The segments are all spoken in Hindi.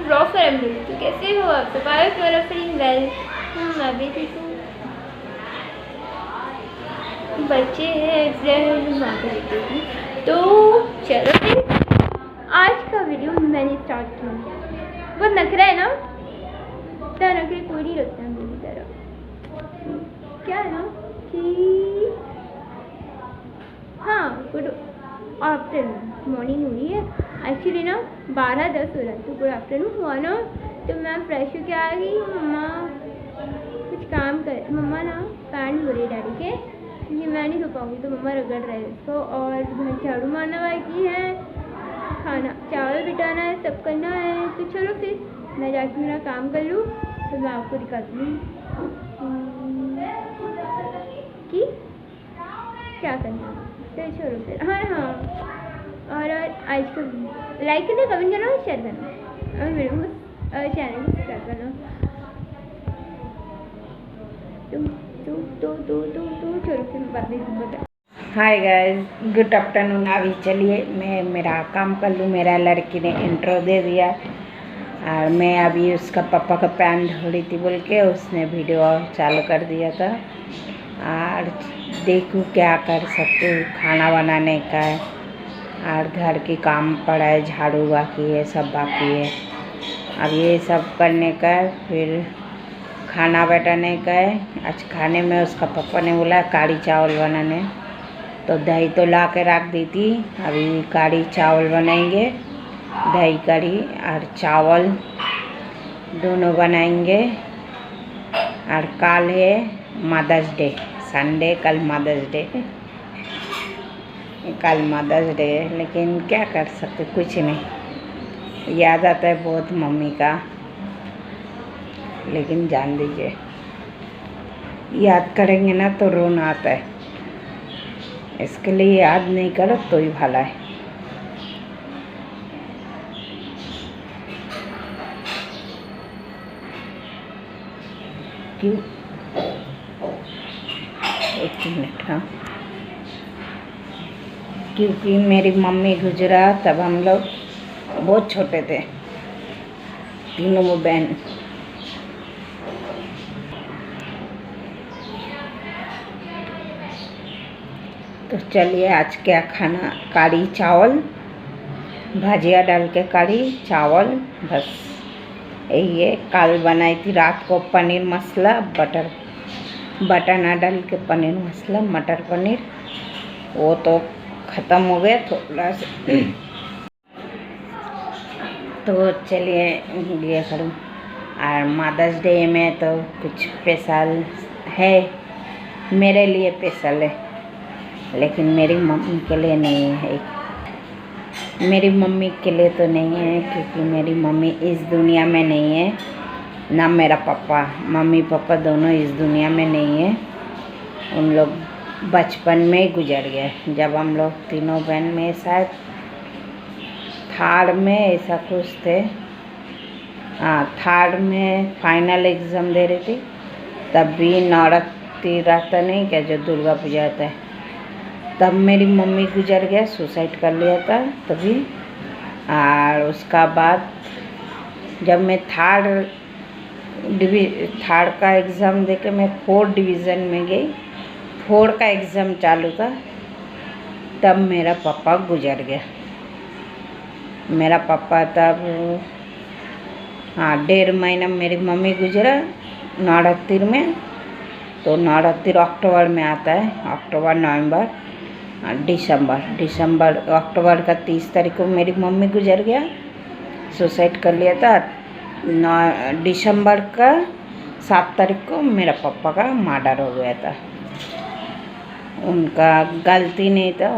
प्रॉपर अमृत। तो कैसे हो आप सब? I hope you are feeling well. मैं भी ठीक हूँ। बच्चे हैं इसलिए मैं वहाँ पर लेती हूँ। तो चलो फिर आज का वीडियो मैंने स्टार्ट किया। बहुत नखरा है ना? इतना नखरे कोई नहीं रखता है मेरी तरह। क्या है ना कि हाँ गुड आफ्टरनून, मॉर्निंग हुई है एक्चुअली ना, 12:10 हो रहा है। तो गुड आफ्टरनून हुआ ना, तो मैं फ्रेश होके आ गई। मम्मा कुछ काम कर, मम्मा ना पैंट हो रही डैडी के, ये मैं नहीं धो पाऊँगी तो मम्मा रगड़ रहे हैं इसको। और घर झाड़ू मारना बाकी है, खाना चावल बिटाना है, सब करना है। तो चलो फिर मैं जाके मेरा काम कर लूँ, तो मैं आपको दिखाती हूँ कि क्या करना है। तो चलो फिर हाँ और आज को लाइक करना, कमेंट करना और शेयर करना और मेरे को चैनल को सब्सक्राइब करना। तो चलो फिर बाद में बता। Hi guys, good afternoon. अभी चलिए मैं मेरा काम कर लूँ। मेरा लड़की ने इंट्रो दे दिया और मैं अभी उसका पापा का पैंट धो रही थी बोल के उसने वीडियो चालू कर दिया था। और देखूँ क्या कर सकती हूँ, खाना बनाने का है और घर की काम पड़ा है, झाड़ू बाकी है, सब बाकी है। अब ये सब करने का है, फिर खाना बैठाने का है। आज खाने में उसका पापा ने बोला कढ़ी चावल बनाने, तो दही तो ला के रख दी थी। अभी कढ़ी चावल बनाएंगे, दही कढ़ी और चावल दोनों बनाएंगे। और कल है मदर्स डे, संडे, कल मदर्स डे, कल मदर्स डे है। लेकिन क्या कर सकते, कुछ नहीं। याद आता है बहुत मम्मी का, लेकिन जान दीजिए याद करेंगे ना तो रोना आता है। इसके लिए याद नहीं करो तो ही भला है। क्यों? एक मिनट। हाँ, क्योंकि मेरी मम्मी गुजरा तब हम लोग बहुत छोटे थे, तीनों बहन। तो चलिए आज क्या खाना, कढ़ी चावल, भजिया डाल के कढ़ी चावल, बस यही है। कल बनाई थी रात को पनीर मसाला, बटर ना डाल के पनीर मसाला, मटर पनीर, वो तो ख़त्म हो गया थोड़ा सा। तो चलिए ये करूँ। और मदर्स डे में तो कुछ स्पेशल है, मेरे लिए स्पेशल है, लेकिन मेरी मम्मी के लिए नहीं है। मेरी मम्मी के लिए तो नहीं है, क्योंकि मेरी मम्मी इस दुनिया में नहीं है, ना मेरा पापा। मम्मी पापा दोनों इस दुनिया में नहीं है। उन लोग बचपन में ही गुजर गए, जब हम लोग तीनों बहन में शायद थर्ड में ऐसा कुछ थे। हाँ, थर्ड में फाइनल एग्ज़ाम दे रही थी, तब भी नवरात्रि रहता नहीं क्या, जो दुर्गा पूजा आता है, तब मेरी मम्मी गुजर गया, सुसाइड कर लिया था तभी। और उसका बाद जब मैं थर्ड का एग्ज़ाम देके मैं 4th डिवीज़न में गई, 4 का एग्ज़ाम चालू था, तब मेरा पापा गुजर गया। मेरा पापा तब 1.5 महीना मेरी मम्मी गुजरा नवरात्रि में। तो नवरात्रि अक्टूबर में आता है, अक्टूबर, नवंबर, दिसंबर। अक्टूबर का 30 तारीख को मेरी मम्मी गुजर गया, सुसाइड कर लिया था। दिसंबर का 7 तारीख को मेरा पापा का मर्डर हो गया था। उनका गलती नहीं था,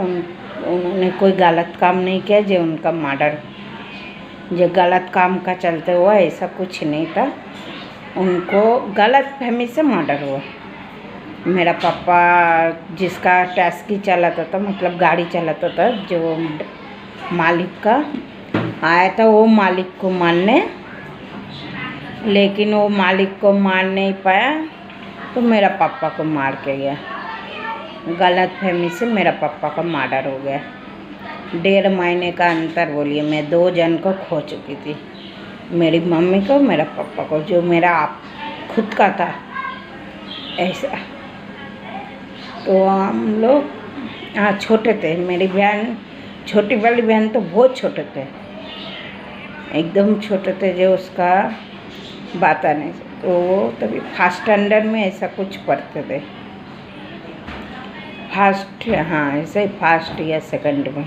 उन्होंने कोई गलत काम नहीं किया जो उनका मर्डर, जो गलत काम का चलते हुआ, ऐसा कुछ नहीं था। उनको गलत फहमी से मर्डर हुआ। मेरा पापा जिसका टैक्सी चलाता था, मतलब गाड़ी चलाता था, जो मालिक का आया था, वो मालिक को मारने, लेकिन वो मालिक को मार नहीं पाया, तो मेरा पापा को मार के गया। गलत फहमी से मेरा पापा का मर्डर हो गया। 1.5 महीने का अंतर बोलिए, मैं 2 जन को खो चुकी थी। मेरी मम्मी को, मेरा पापा को, जो मेरा आप खुद का था ऐसा। तो हम लोग हाँ छोटे थे। मेरी बहन, छोटी वाली बहन तो बहुत छोटे थे, एकदम छोटे थे, जो उसका बात नहीं। तो वो तभी फर्स्ट स्टैंडर्ड में ऐसा कुछ पढ़ते थे, फर्स्ट, हाँ ऐसे ही फर्स्ट या सेकंड में,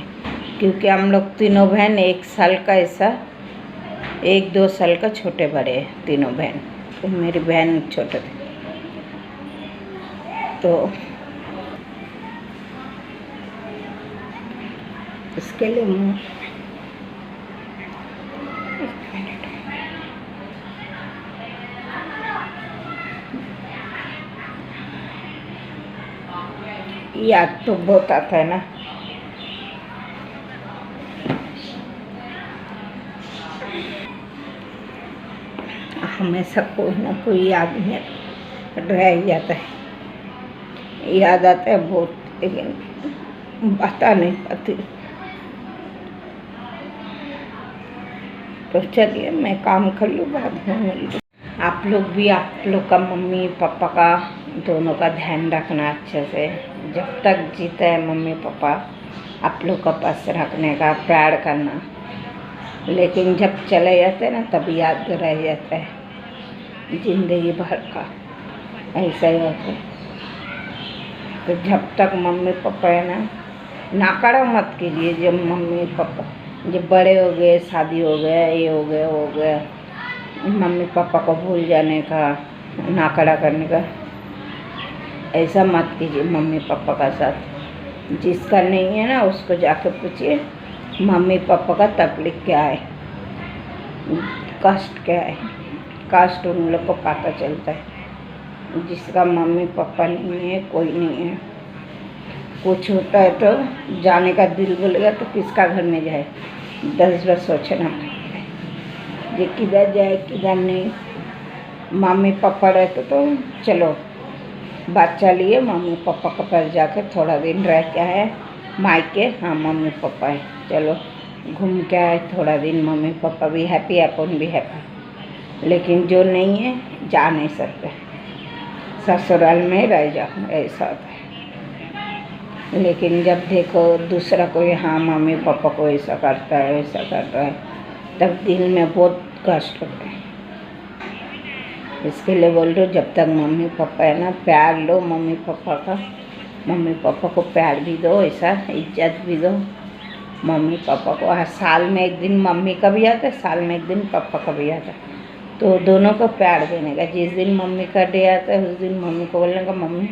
क्योंकि हम लोग तीनों बहन 1 साल का ऐसा 1-2 साल का छोटे बड़े हैं तीनों बहन। तो मेरी बहन छोटे थे। तो इसके लिए याद तो बहुत आता है ना। हमेशा कोई ना कोई याद में रह ही जाता है, याद आता है बहुत, लेकिन बता नहीं पाती। तो चलिए मैं काम कर लूँ, बाद में मिलूँ। आप लोग भी, आप लोग का मम्मी पापा का दोनों का ध्यान रखना अच्छे से। जब तक जीते हैं मम्मी पापा, आप लोग का पास रखने का, प्यार करना। लेकिन जब चले जाते हैं ना, तब याद रह जाता है जिंदगी भर का, ऐसा ही होता है। तो जब तक मम्मी पापा है ना, नाकारा मत कीजिए। जब मम्मी पापा जब बड़े हो गए, शादी हो गया, ये हो गया, वो हो गया, मम्मी पापा को भूल जाने का, नाकारा करने का, ऐसा मत कीजिए मम्मी पापा का साथ। जिसका नहीं है ना, उसको जाके पूछिए मम्मी पापा का तकलीफ क्या है, कष्ट क्या है। कष्ट उन लोग को पता चलता है। जिसका मम्मी पापा नहीं है, कोई नहीं है, कुछ होता है तो जाने का दिल बोलेगा तो किसका घर में जाए, 10 बार सोचना ये किधर जाए किधर नहीं। मम्मी पापा रहते तो चलो बच्चा लिए मम्मी पापा के पास जाके थोड़ा दिन रह के आए, मायके हाँ मम्मी पापा है, चलो घूम के आए थोड़ा दिन, मम्मी पापा भी हैप्पी, अपन भी हैप्पी। लेकिन जो नहीं है जा नहीं सकते, ससुराल में रह जाओ, ऐसा होता है। लेकिन जब देखो दूसरा कोई हाँ मम्मी पापा को ऐसा करता है, वैसा कर रहा है, तब दिल में बहुत कष्ट होता है। इसके लिए बोल रही हूँ, जब तक मम्मी पापा है ना, प्यार लो मम्मी पापा का, मम्मी पापा को प्यार भी दो, ऐसा इज्जत भी दो मम्मी पापा को। हर साल में एक दिन मम्मी का भी आता है, साल में एक दिन पापा का भी आता है, तो दोनों को प्यार देने का। जिस दिन मम्मी का डे आता है उस दिन मम्मी को बोलने का, मम्मी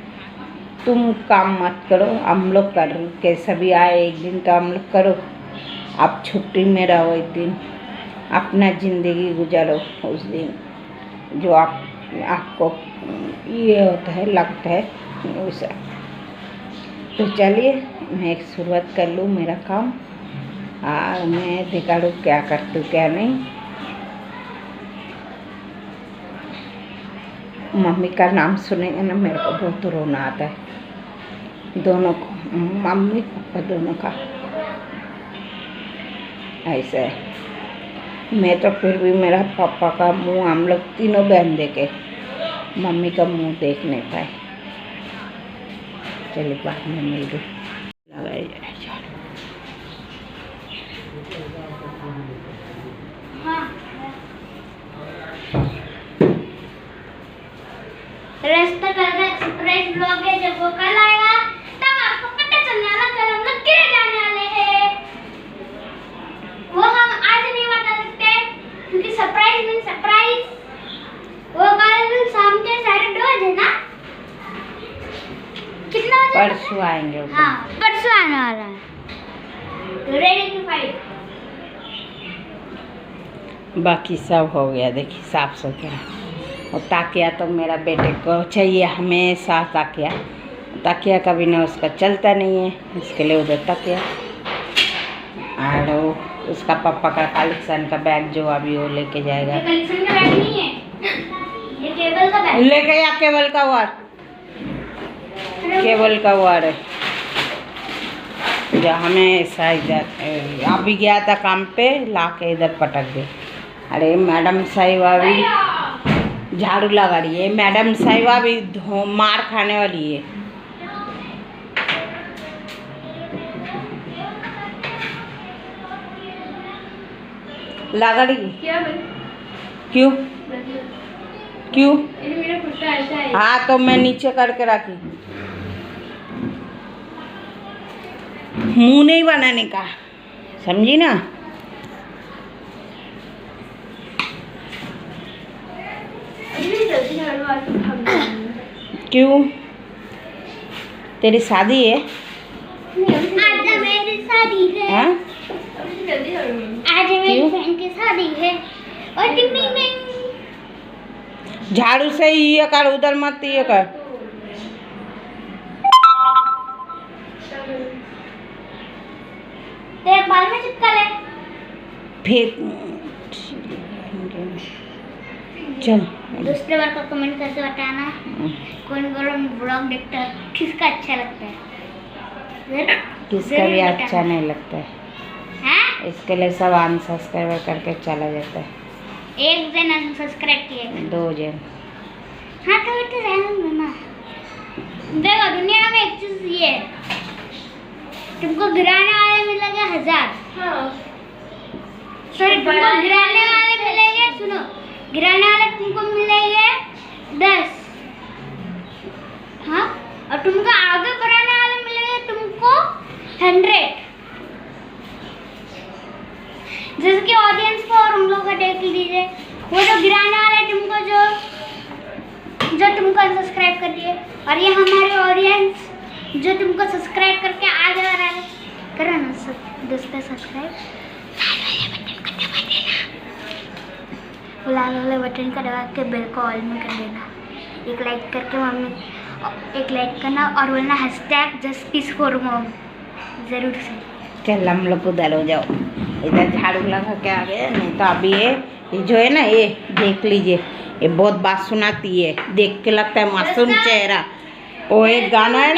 तुम काम मत करो, हम लोग कर, कैसा भी आए एक दिन तो हम लोग करो, आप छुट्टी में रहो एक दिन, अपना ज़िंदगी गुजारो उस दिन, जो आपको ये होता है, लगता है वैसा। तो चलिए मैं एक शुरुआत कर लूँ मेरा काम, और मैं दिखाऊँ क्या करती हूँ क्या नहीं। मम्मी का नाम सुनेंगे ना मेरे को बहुत रोना आता है, दोनों को, मम्मी पापा दोनों का ऐसा है। मैं तो फिर भी मेरा पापा का मुंह, हम लोग तीनों बहन देखे, मम्मी का मुंह देख नहीं पाए। चलिए बाद में मिल गई, लगाई जाए। रास्ता का एक्सप्रेस ब्लॉग है, जब वो कल आएगा तब आपको पता चलने वाला, कल हम लोग किधर जाने वाले हैं वो हम आज नहीं बता सकते, क्योंकि सरप्राइज में सरप्राइज वो कल शाम के 2:30 बजे ना, कितना बजे? परसों आएंगे। हाँ परसों आने वाला है, तो रेडी टू फाइट। बाकी सब हो गया, देखिए साफ सुथरा। और ताकिया तो मेरा बेटे को चाहिए हमेशा, ताकिया, ताकिया का बिना उसका चलता नहीं है, इसके लिए उधर ताकिया। और उसका पापा का कलेक्शन का बैग जो अभी वो लेके जाएगा, ये कलेक्शन का बैग नहीं है, ये केबल का बैग लेके या केबल का वार, केबल का वार है जो हमेशा इधर अभी गया था काम पे, ला के इधर पटक दे। अरे मैडम साहिबा भी झाड़ू लगा रही है, मैडम साहिबा भी मार खाने वाली है। लगा रही क्यों क्यों? मेरा कुत्ता ऐसा है। हाँ तो मैं नीचे करके रखी, मुंह नहीं बनाने का, समझी ना? क्यों? तेरी शादी है? आज मेरी शादी है। हाँ? आज मेरी बहन की शादी है और झाड़ू से ही ये कर, उधर मत ये कर। तेरे बाल में चिपका ले। फिर चल दूसरे बार को कमेंट करके बताना कौन कौन ब्लॉग देखता है, किसका अच्छा लगता है। किसका भी अच्छा नहीं लगता है, हाँ? इसके लिए सब अनसब्सक्राइब करके चला जाता है। एक जन अनसब्सक्राइब किए, 2 जन। हाँ तो बेटे रहने दो ना। देखो दुनिया में एक चीज ये है, तुमको गिराने वाले मिलेंगे 1000। हाँ। सॉरी, तुमको गिराने वाले मिलेंगे, सुनो, गिराने वाले तुमको मिलेंगे 10। हाँ, और तुमको आगे बढ़ाने वाले मिलेंगे तुमको 100। जैसे कि ऑडियंस को और हम लोग का देख लीजिए, वो जो गिराने वाले तुमको जो तुमको अनसब्सक्राइब कर दिए, और ये हमारे ऑडियंस जो तुमको सब्सक्राइब करके आगे बढ़ा रहे, करो ना सब दोस्तों सब्सक्राइब, लाल वाले बटन का दबा के बेल को ऑल में कर देना, एक लाइक करके मम्मी एक लाइक करना और बोलना #justice4mom जरूर से। चल हम लोग उधर हो जाओ, इधर झाड़ू लगा के आ गए। नहीं तो अभी ये जो है ना, ये देख लीजिए, ये बहुत बात सुनाती है, देख के लगता है मासूम चेहरा। वो एक गाना है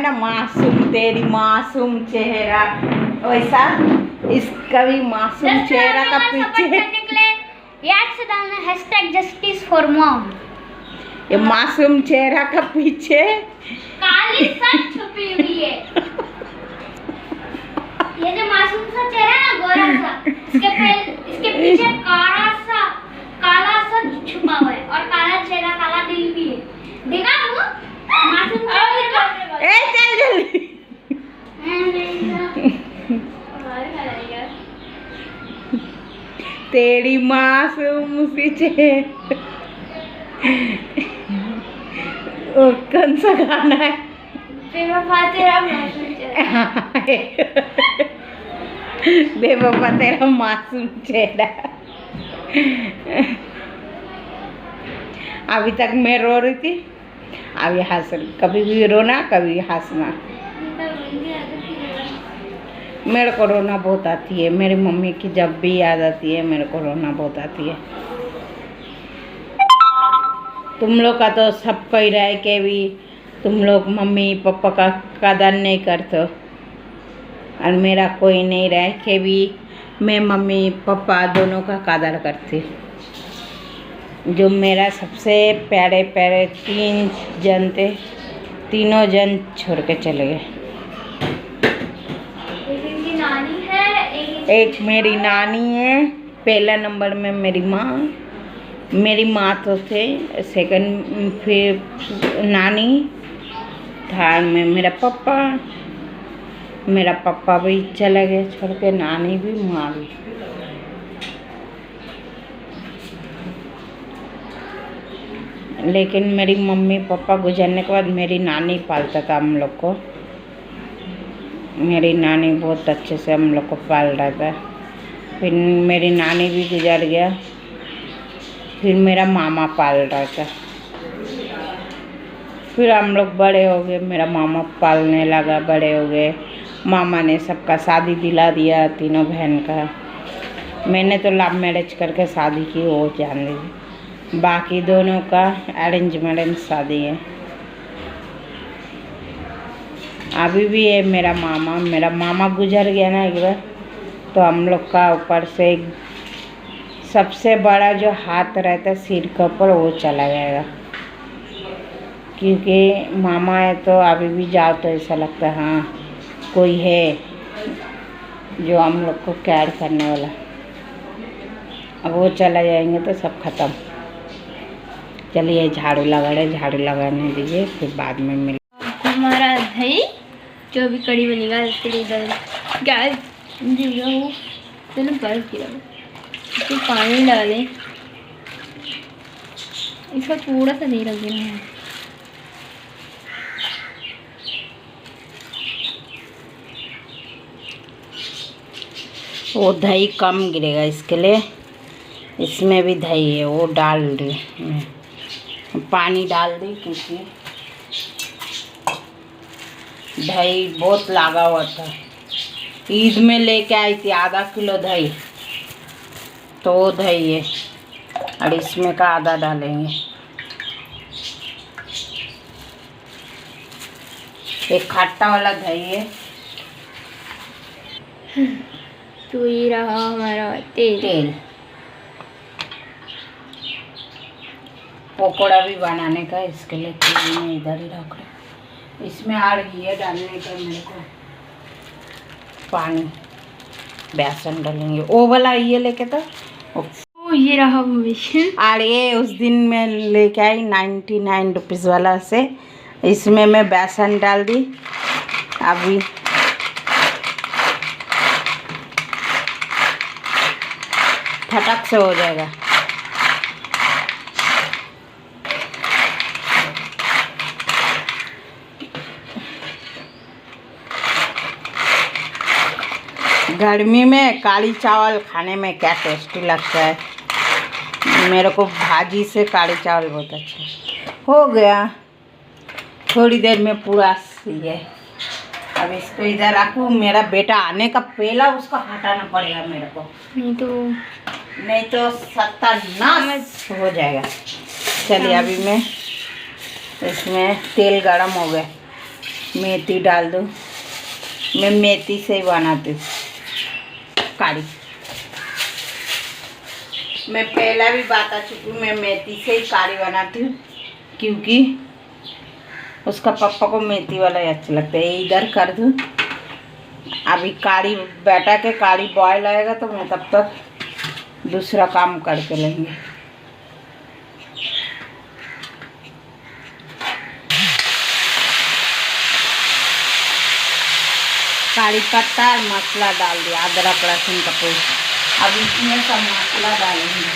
ना, मासूम तेरी मासूम चेहरा, वैसा इसका भी मासूम चेहरा का पीछे याद से डालना #justice4mom। ये मासूम चेहरा का पीछे काली सच छुपी हुई है। ये जो मासूम सा चेहरा है ना, गोरा सा, इसके पीछे काला सा छुपा हुआ है, और काला चेहरा, काला दिल भी है। देखा वो मासूम चेहरा? ए चल जल्दी। तेरी मासूम सी चेहरा, कौन सा गाना है? बेवफा तेरा मासूम चेहरा। बेवफा तेरा मासूम चेहरा। अभी तक मैं रो रही थी, अभी हंस रही। कभी भी रोना, कभी हंसना। मेरे को रोना बहुत आती है, मेरी मम्मी की जब भी याद आती है मेरे को रोना बहुत आती है। तुम लोग का तो सब कह रहा है कि भी तुम लोग मम्मी पापा का कदर नहीं करते, और मेरा कोई नहीं रहा है कि भी मैं मम्मी पापा दोनों का कदर करती। जो मेरा सबसे प्यारे 3 जन थे, तीनों जन छोड़ के चले गए। एक मेरी नानी है, पहला नंबर में मेरी माँ तो थे, सेकंड फिर नानी, थर्ड में मेरा पापा भी चला गया छोड़ के, नानी भी, माँ भी। लेकिन मेरी मम्मी पापा गुजरने के बाद मेरी नानी पालता था हम लोग को। मेरी नानी बहुत अच्छे से हम लोग को पाल रहा था। फिर मेरी नानी भी गुजर गया, फिर मेरा मामा पाल रहा था। फिर हम लोग बड़े हो गए, मेरा मामा पालने लगा, बड़े हो गए। मामा ने सबका शादी दिला दिया, तीनों बहन का। मैंने तो लव मैरिज करके शादी की, वो जान लीजिए। बाकी दोनों का अरेंज मैरिज शादी है। अभी भी है मेरा मामा गुजर गया ना एक बार, तो हम लोग का ऊपर से सबसे बड़ा जो हाथ रहता है सिर के ऊपर वो चला जाएगा, क्योंकि मामा है तो अभी भी जाओ तो ऐसा लगता है हाँ कोई है जो हम लोग को केयर करने वाला। अब वो चला जाएंगे तो सब खत्म। चलिए झाड़ू लगाने दीजिए, फिर बाद में मिल। हमारा दही जो अभी कड़ी बनेगा इसके लिए इधर गैस दिया हो चलो गैस गिरा इसमें पानी डालें, इसका थोड़ा सा नहीं रख देना है। वो दही कम गिरेगा इसके लिए, इसमें भी दही है वो डाल दी, पानी डाल दी क्योंकि दही बहुत लगा हुआ था। ईद में लेके आई थी आधा किलो दही, तो वो दही है और इसमें का आधा डालेंगे। एक खट्टा वाला दही है। तो ये रहा हमारा तेल। पकौड़ा भी बनाने का, इसके लिए तेल में इधर ही रख रहे। इसमें और ये डालने का मेरे को पानी, बेसन डालेंगे वो वाला ये लेके तो ओ ये रहा मिशन। और ये उस दिन मैं लेके आई 99 रुपीज़ वाला से, इसमें मैं बेसन डाल दी। अभी फटक से हो जाएगा। गर्मी में काली चावल खाने में क्या टेस्टी लगता है। मेरे को भाजी से काली चावल बहुत अच्छा हो गया। थोड़ी देर में पूरा ये, अब इसको इधर रखूँ। मेरा बेटा आने का पहला उसको हटाना पड़ेगा मेरे को, नहीं तो सत्यानाश हो जाएगा। चलिए अभी मैं इसमें तेल गरम हो गया, मेथी डाल दूँ। मैं मेथी से ही बनाती हूँ कड़ी। मैं पहला भी बता चुकी हूँ, मैं मेथी से ही कड़ी बनाती हूँ क्योंकि उसका पापा को मेथी वाला ही अच्छा लगता है। इधर कर दूँ। अभी कड़ी बेटा के कड़ी बॉयल आएगा तो मैं तब तक दूसरा काम करके लेंगे। कड़ी पत्ता और मसाला डाल दिया, अदरक लहसुन का पेस्ट। अब इसमें सब मसाला डालेंगे।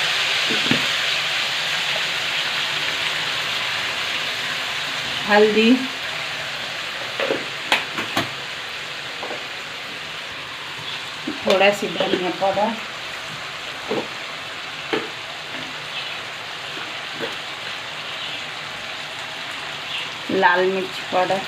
हल्दी, थोड़ा सी धनिया पाउडर, लाल मिर्च पाउडर,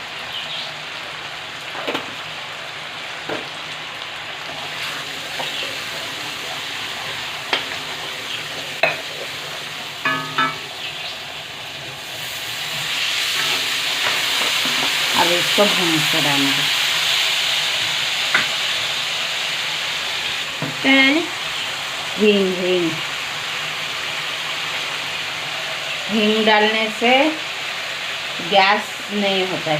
अब इसको भूनते रहने दो। हींग हींग डालने से गैस नहीं होता है।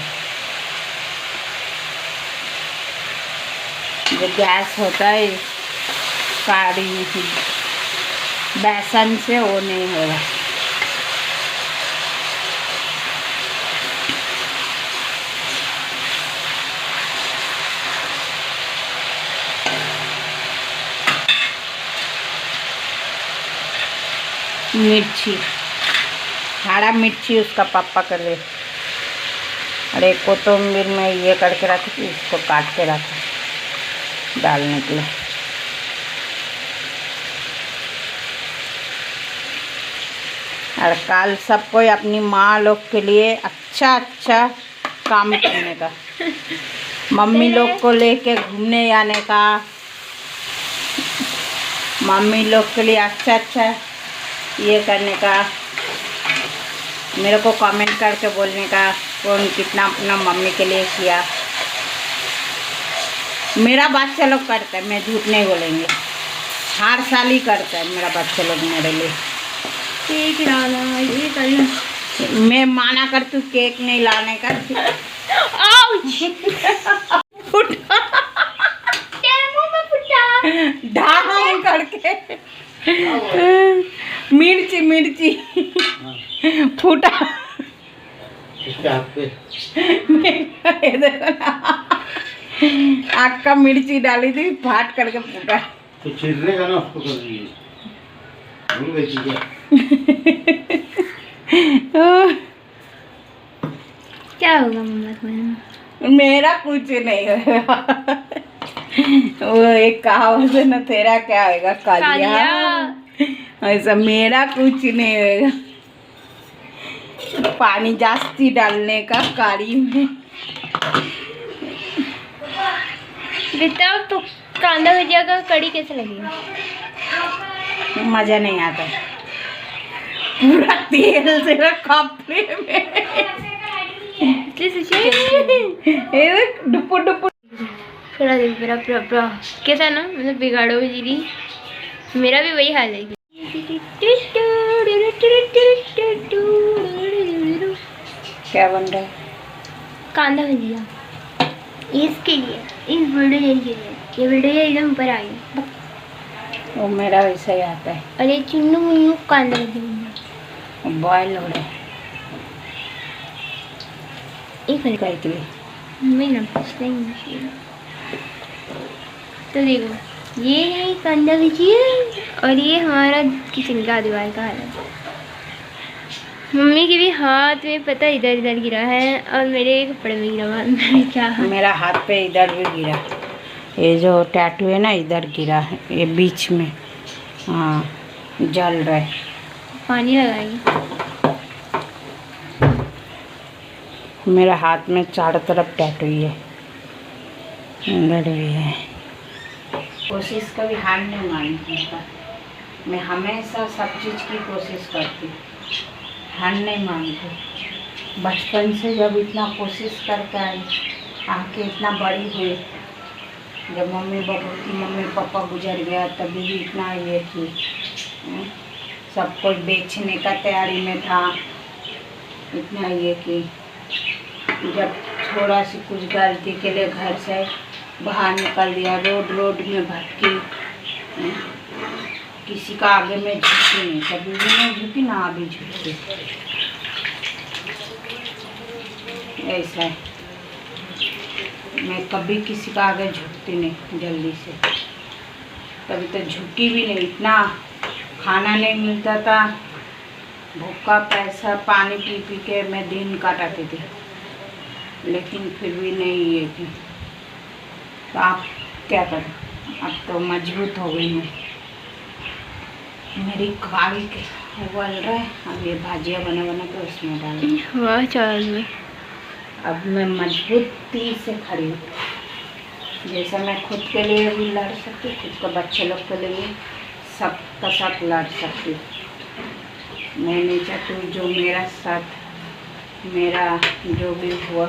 जो गैस होता है कड़ी बेसन से वो नहीं होगा। मिर्ची, हरा मिर्ची उसका पापा कर दे। अरे कोतंबीर में ये करके रखी थी, इसको काट के रखा डालने के लिए। और कल सबको अपनी माँ लोग के लिए अच्छा काम करने का, मम्मी लोग को लेके घूमने जाने का, मम्मी लोग के लिए अच्छा ये करने का, मेरे को कमेंट करके बोलने का कौन कितना अपना मम्मी के लिए किया। मेरा बच्चा लोग करता है, मैं झूठ नहीं बोलेंगे, हर साल ही करता है मेरा बच्चा लोग मेरे लिए। केक लाना ये करना, मैं माना करती हूँ केक नहीं लाने का। फुटा ढाई करके मिर्ची मिर्ची फूटा। ये देखो ना, आग का मिर्ची डाली थी, फाट करके फूटा। तो छिड़ने का ना उसको कर दीजिए, भूल गई थी क्या? क्या होगा मम्मा तुम्हें? मेरा कुछ नहीं होगा। वो एक कहावत है ना, तेरा क्या होगा कालिया, ऐसा मेरा कुछ नहीं होगा। पानी जास्ती डालने का कड़ी में। बताओ तो कांदा भजिया का कड़ी कैसे लगेगा? मजा नहीं आता, पूरा तेल से कपड़े में डुप्पू डुप्पू। थोड़ा देर पूरा पूरा पूरा कैसा ना, मतलब बिगाड़ो भी दीदी, मेरा भी वही हाल है। क्या बन रहा है? कांदा भजिया, इसके लिए, इस वीडियो के लिए, ये वीडियो एकदम ऊपर आ गई। वो मेरा वैसा ही आता है। अरे चुन्नू मुन्नू कांदा भजिया बॉयल हो रहा है। एक के लिए मैं ना कुछ नहीं। तो देखो, ये है कांदा भजिया और ये हमारा किचन का दीवार का हाल है। मम्मी के भी हाथ में पता इधर इधर गिरा है और मेरे कपड़े में गिरा हुआ है। क्या मेरा हाथ पे इधर भी गिरा, ये जो टैटू है ना इधर गिरा है, ये बीच में। हाँ जल रहा है। पानी लगाएंगे। मेरा हाथ में चारों तरफ टैटू ही है, इधर भी है। कोशिश कभी हार नहीं मानती, मैं हमेशा सब चीज़ की कोशिश करती, हार नहीं मानती। बचपन से जब इतना कोशिश करके आई, आके इतना बड़ी हुई, जब मम्मी पापा गुजर गया तभी भी इतना ये थी, सब कुछ बेचने का तैयारी में था, इतना ये कि जब थोड़ा सी कुछ गलती के लिए घर से बाहर निकल दिया, रोड में भटकी, किसी का आगे में झुकी नहीं, कभी भी नहीं झुकी ना अभी झुकी। ऐसा है, मैं कभी किसी का आगे झुकती नहीं जल्दी से, कभी तो झुकी भी नहीं। इतना खाना नहीं मिलता था, भूखा पैसा पानी पी पी के मैं दिन काटती थी, लेकिन फिर भी नहीं ये थी। तो आप क्या करें, अब तो मजबूत हो गई मैं। मेरी कढ़ाई के उबल रहा है, अब ये भाजिया बना के उसमें डाल। वाह चावल में अब मैं मजबूती से खड़ी हूँ, जैसा मैं खुद के लिए भी लड़ सकती हूँ, खुद के बच्चे लोग के लिए सबका साथ लड़ सकती हूँ। मैं नहीं चाहती जो मेरा साथ, मेरा जो भी हुआ,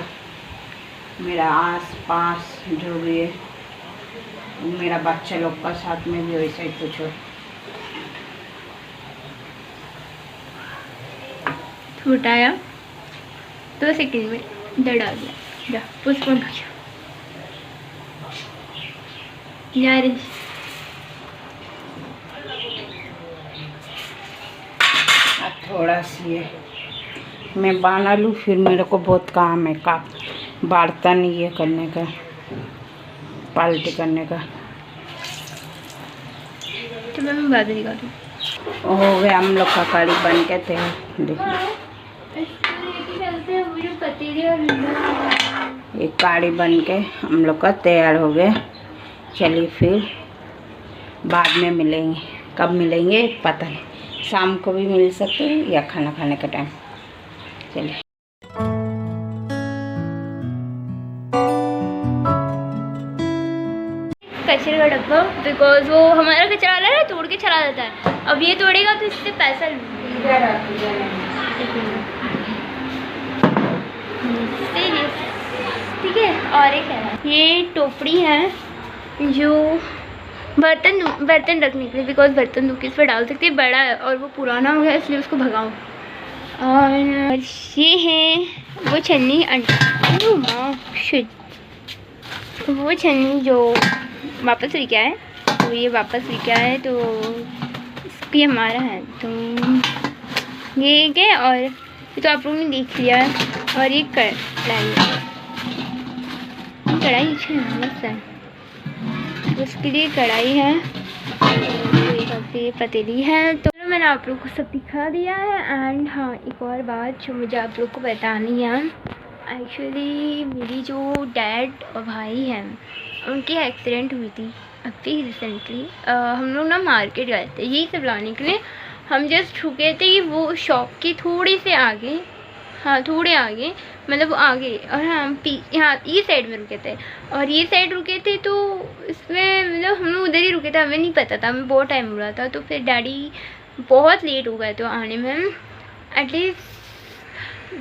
मेरा आस पास जो भी है, मेरा बच्चा लोग का साथ में भी वैसा ही कुछ हो। उठाया 2 सेकंड में इधर डाल दिया, जा पुष्पन हो यार। थोड़ा सी है मैं बना लूँ, फिर मेरे को बहुत काम है, बर्तन ये करने का, पाल्टी करने का। तो मैं बाद में निकालूँ। हो गया हम लोग का कड़ी बन के थे, देखो ये कड़ी बन के हम लोग का तैयार हो गया। चलिए फिर बाद में मिलेंगे, कब मिलेंगे पता नहीं, शाम को भी मिल सकते हैं या खाना खाने का टाइम। चलिए कचरे का डब्बा, बिकॉज वो हमारा कचरा वाला है, तोड़ के चला जाता है। अब ये तोड़ेगा तो इससे पैसा ठीक है। और एक है ये टोपड़ी है, जो बर्तन रखने के लिए, बिकॉज बर्तन धो के इस पर डाल सकते हैं, बड़ा है और वो पुराना हो गया इसलिए उसको भगाऊँ। और ये है वो छन्नी वो छन्नी जो वापस लेके आए, तो ये वापस लेके आए तो इसकी हमारा है, तो ये क्या। और ये तो आप लोगों ने देख लिया है। और ये कढ़ाई है, उसके लिए कढ़ाई है, पतीली है। तो मैंने आप लोग को सब दिखा दिया है। एंड हाँ, एक और बात जो मुझे आप लोग को बतानी है, एक्चुअली मेरी जो डैड और भाई हैं उनकी एक्सीडेंट हुई थी अभी रिसेंटली। हम लोग ना मार्केट गए थे यही सब लाने के लिए। हम जस्ट रुके थे कि वो शॉप के थोड़े से आगे, हाँ थोड़े आगे, मतलब आगे, और हम यहाँ ये साइड में रुके थे और ये साइड रुके थे। तो इसमें मतलब हम लोग उधर ही रुके थे, हमें नहीं पता था, हमें बहुत टाइम हो रहा था। तो फिर डैडी बहुत लेट हो गए थे आने में, एटलीस्ट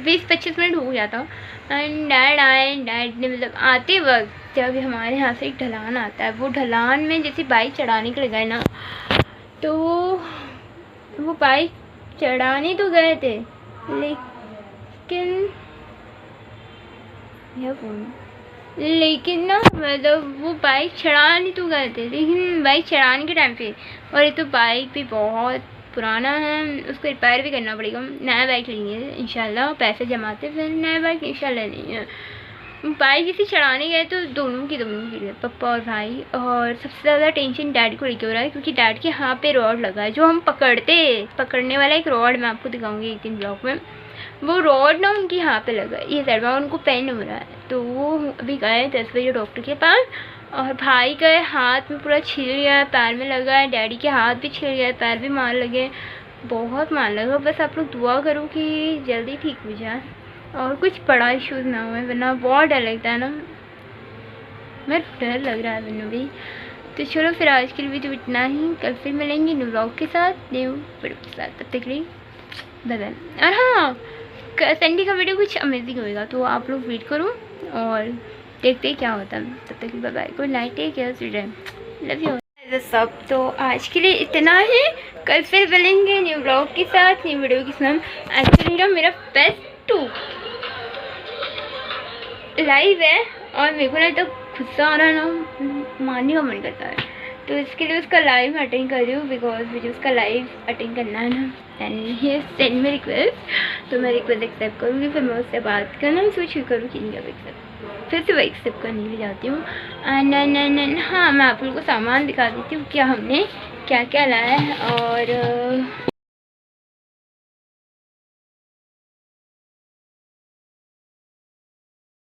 20-25 मिनट हो गया था। एंड डैड आए, डैड ने मतलब आते वक्त जब हमारे यहाँ से एक ढलान आता है, वो ढलान में जैसे बाइक चढ़ाने के लिए गए ना, तो वो बाइक चढ़ाने तो गए थे लेकिन ना मतलब वो बाइक चढ़ाने तो गए थे, लेकिन बाइक चढ़ाने के टाइम पे, और ये तो बाइक भी बहुत पुराना है, उसको रिपेयर भी करना पड़ेगा। नया बाइक लेंगे इंशाल्लाह, पैसे जमाते फिर नया बाइक इंशाल्लाह लेंगे। बाइक इसी चढ़ाने गए तो दोनों की लिए पापा और भाई। और सबसे ज़्यादा टेंशन डैड को लेके हो रहा है, क्योंकि डैड के हाथ पे रॉड लगा है, जो हम पकड़ने वाला एक रॉड मैं आपको दिखाऊंगी एक दिन ब्लॉग में। वो रॉड ना उनकी हाथ पे लगा है, ये साइड में उनको पेन हो रहा है। तो वो अभी गए 10 बजे डॉक्टर के पास, और भाई का हाथ में पूरा छिल गया है, पैर में लगा है, डैडी के हाथ भी छिल गया है, पैर भी मार लगे, बहुत मार लगा। बस आप लोग दुआ करो कि जल्दी ठीक हो जाए और कुछ बड़ा इश्यूज़ ना हुए, वरना बहुत डर लगता है ना, मेरे डर लग रहा है मैंने भी। तो चलो फिर आज के लिए तो इतना ही, कल फिर मिलेंगे न्यू व्लॉग के साथ, न्यू वीडियो के साथ। तब तक के लिए बाय बाय। और हाँ, संडे का वीडियो कुछ अमेजिंग होएगा, तो आप लोग वेट करो और देखते क्या होता है। तब तक bye bye, good night, take care, love you सब। तो आज के लिए इतना ही, कल फिर मिलेंगे न्यू ब्लॉग के साथ, न्यू वीडियो के साथ। एक्चुअली ना मेरा फेस्ट 2 लाइव है और मेरे को ना तो गुस्सा आ रहा है ना, मानने का मन करता है, तो इसके लिए उसका लाइव अटेंड कर रही हूँ, बिकॉज मुझे उसका लाइव अटेंड करना है ना। And he send me request, तो मैं रिक्वेस्ट एक्सेप्ट करूँगी, फिर मैं उससे बात करना सोच करूँ कि नहीं एक्सेप्ट, फिर से वो एक्सेप्ट करने भी जाती हूँ। एंड हाँ, मैं आप लोगों को सामान दिखा देती हूँ क्या हमने क्या क्या लाया है। और